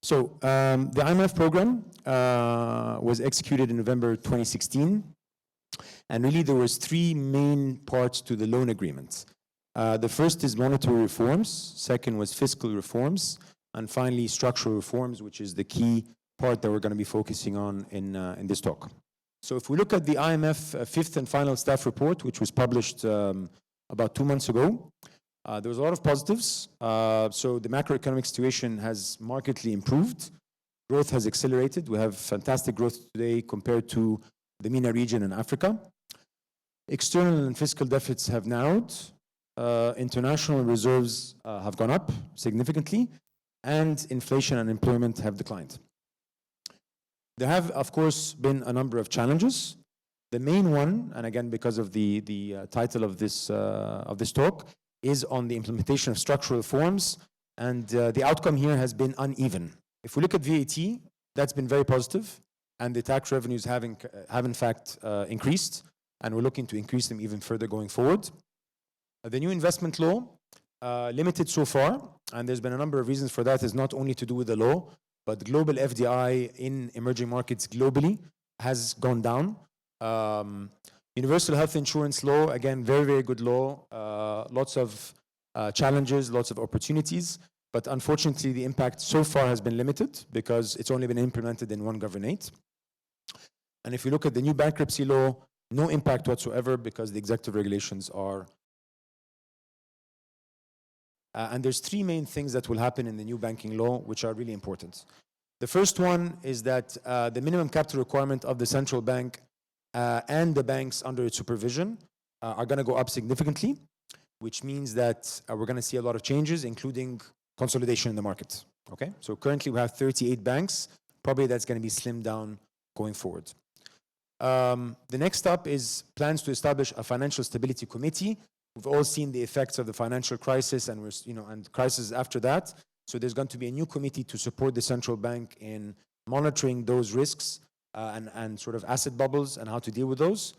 The IMF program was executed in November 2016. And really there was three main parts to the loan agreement. The first is monetary reforms, second was fiscal reforms, and finally structural reforms, which is the key part that we're going to be focusing on in this talk. So if we look at the IMF fifth and final staff report, which was published about 2 months ago, there was a lot of positives. So the macroeconomic situation has markedly improved. Growth has accelerated. We have fantastic growth today compared to the MENA region and Africa. External and fiscal deficits have narrowed. International reserves have gone up significantly, and inflation and employment have declined. There have, of course, been a number of challenges. The main one, and again because of the title of this talk, is on the implementation of structural reforms, and the outcome here has been uneven. If we look at VAT, that's been very positive, and the tax revenues have in fact increased, and we're looking to increase them even further going forward. The new investment law, limited so far, and there's been a number of reasons for that. Is not only to do with the law, but global FDI in emerging markets globally has gone down. Universal health insurance law, again, very, very good law. Lots of challenges, lots of opportunities, but unfortunately the impact so far has been limited because it's only been implemented in one governorate. And if you look at the new bankruptcy law, no impact whatsoever because the executive regulations are. And there's three main things that will happen in the new banking law, which are really important. The first one is that the minimum capital requirement of the central bank and the banks under its supervision are going to go up significantly, which means that we're going to see a lot of changes, including consolidation in the market. Okay, so currently we have 38 banks. Probably that's going to be slimmed down going forward. The next up is plans to establish a financial stability committee. We've all seen the effects of the financial crisis and and crisis after that. So there's going to be a new committee to support the central bank in monitoring those risks and sort of asset bubbles and how to deal with those.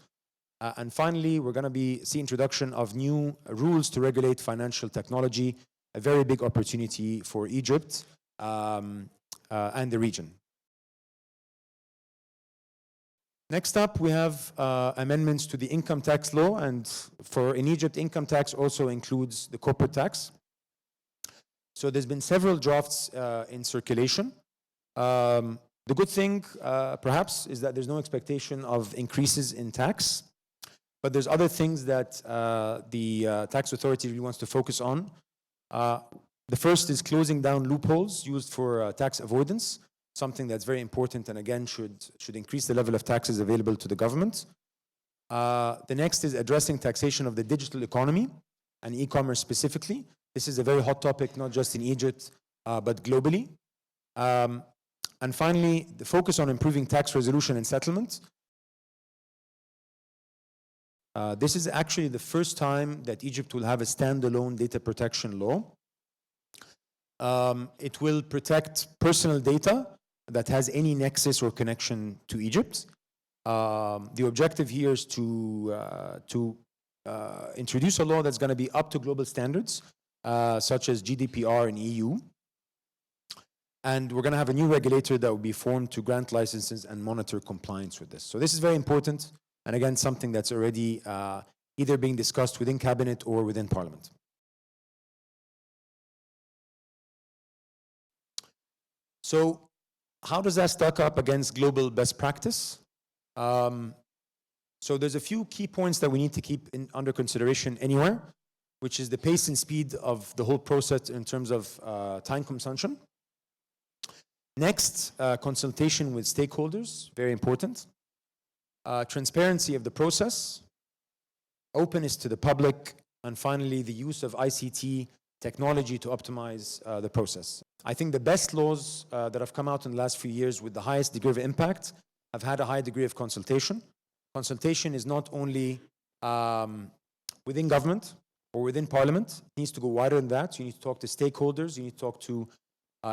And finally, we're going to see introduction of new rules to regulate financial technology, a very big opportunity for Egypt and the region. Next up, we have amendments to the income tax law, and in Egypt, income tax also includes the corporate tax. So there's been several drafts in circulation. The good thing, perhaps, is that there's no expectation of increases in tax, but there's other things that the tax authority really wants to focus on. The first is closing down loopholes used for tax avoidance, something that's very important and again should increase the level of taxes available to the government. The next is addressing taxation of the digital economy and e-commerce specifically. This is a very hot topic, not just in Egypt, but globally. And finally, the focus on improving tax resolution and settlement. This is actually the first time that Egypt will have a standalone data protection law. It will protect personal data that has any nexus or connection to Egypt. The objective here is to introduce a law that's going to be up to global standards, such as GDPR in EU. And we're going to have a new regulator that will be formed to grant licenses and monitor compliance with this. So this is very important, and again, something that's already either being discussed within cabinet or within parliament. So how does that stack up against global best practice? So there's a few key points that we need to keep under consideration anywhere, which is the pace and speed of the whole process in terms of time consumption. Next, consultation with stakeholders, very important. Transparency of the process, openness to the public, and finally, the use of ICT technology to optimize the process. I think the best laws that have come out in the last few years with the highest degree of impact have had a high degree of consultation. Consultation is not only within government or within parliament. It needs to go wider than that. So you need to talk to stakeholders. You need to talk to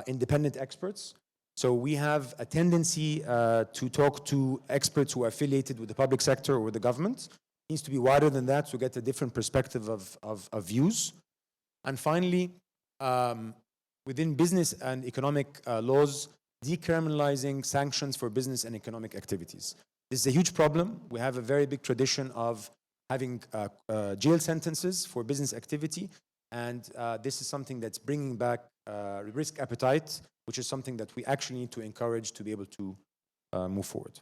independent experts. So we have a tendency to talk to experts who are affiliated with the public sector or with the government. It needs to be wider than that to get a different perspective of views. And finally, within business and economic laws, decriminalizing sanctions for business and economic activities. This is a huge problem. We have a very big tradition of having jail sentences for business activity, and this is something that's bringing back risk appetite, which is something that we actually need to encourage to be able to move forward.